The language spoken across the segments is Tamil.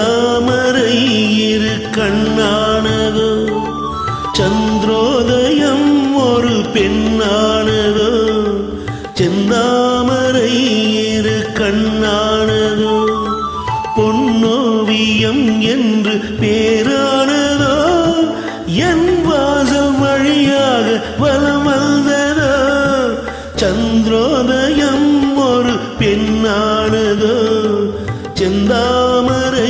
செந்தாமரை இரு கண்ணானதோ சந்திரோதயம் ஒரு பெண்ணானதோ செந்தாமரை இரு கண்ணானதோ பொன்னோவியம் என்று பேரானதோ என் வாசல் வழியாக வலம் வந்ததோ சந்திரோதயம் ஒரு பெண்ணானதோ செந்தாமரை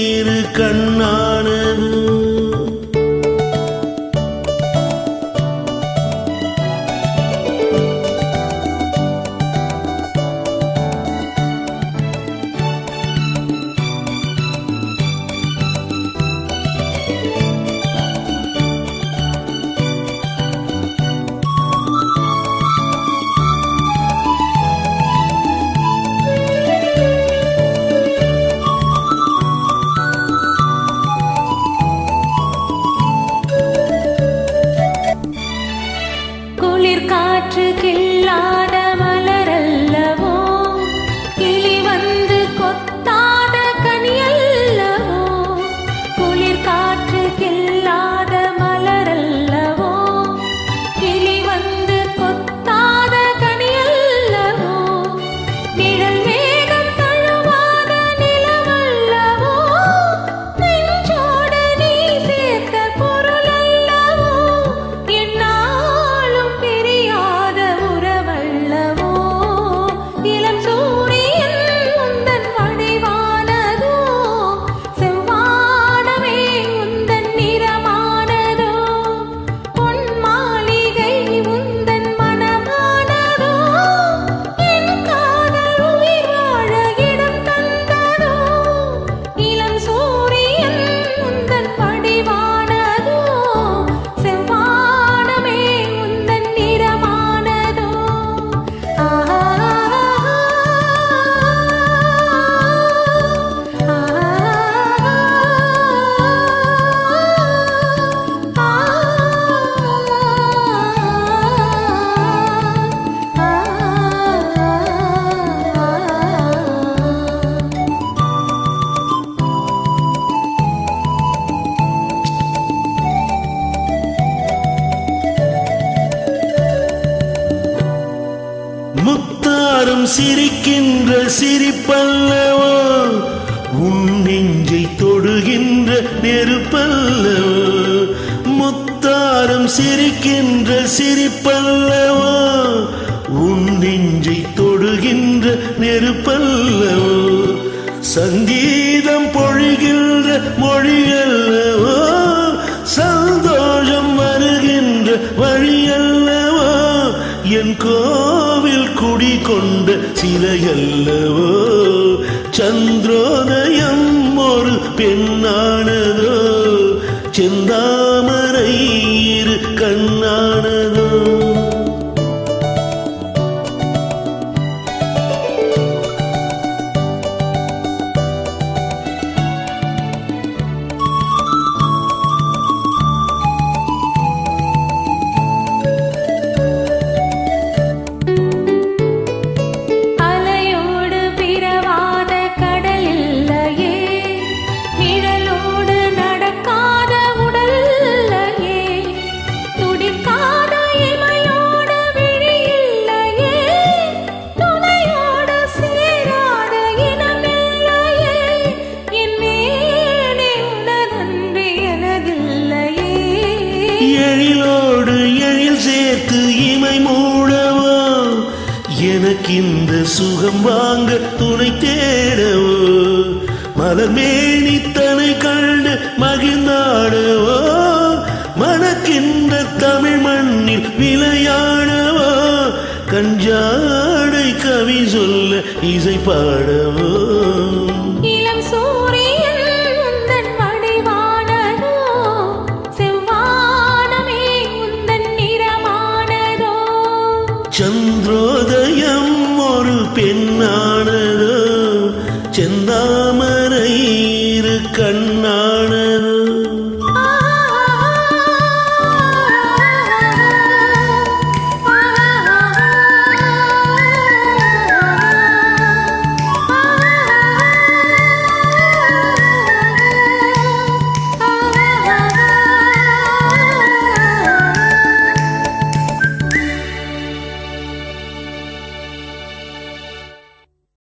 இரு கண்ணானதோ. காற்று கில்லாத மலரல்லவோ கிளி வந்து கொத்தாத கனியல்லவோ குளிர் காற்று கில்லாத மலரல்லவோ கிளி வந்து கொத்தாத கனியல்லவோ நிழல் மேகம் தழுவாத நிலவல்லவோ நெஞ்சோடு நீ சேர்த்த பொருளல்லவோ என்னாலும் முத்தாரம் சிரிக்கின்ற சிரிப்பல்லவோ உன் நெஞ்சை தொடுகின்ற நெருப்பல்லவோ முத்தாரம் சிரிக்கின்ற சிரிப்பல்லவோ உன் நெஞ்சை தொடுகின்ற நெருப்பல்லவோ சங்கீதம் பொழிகின்ற மொழியல்லவோ சந்தோஷம் வருகின்ற வழியல்லவோ என் கோவில் குடிகொண்ட சிலையல்லவோ சந்திரோதயம் ஒரு பெண்ணானதோ செந்தாமரை இரு கண்ணானதோ. எழிலோடு எழில் சேர்த்து இமை மூடவோ எனக்கு இந்த சுகம் வாங்க துணை தேடவோ மலர்மேனி தனை கண்டு மகிழ்ந்தாடவோ மணக்கின்ற தமிழ் மண்ணில் விளையாடவோ கஞ்சாடை கவி சொல்ல இசை பாடவோ.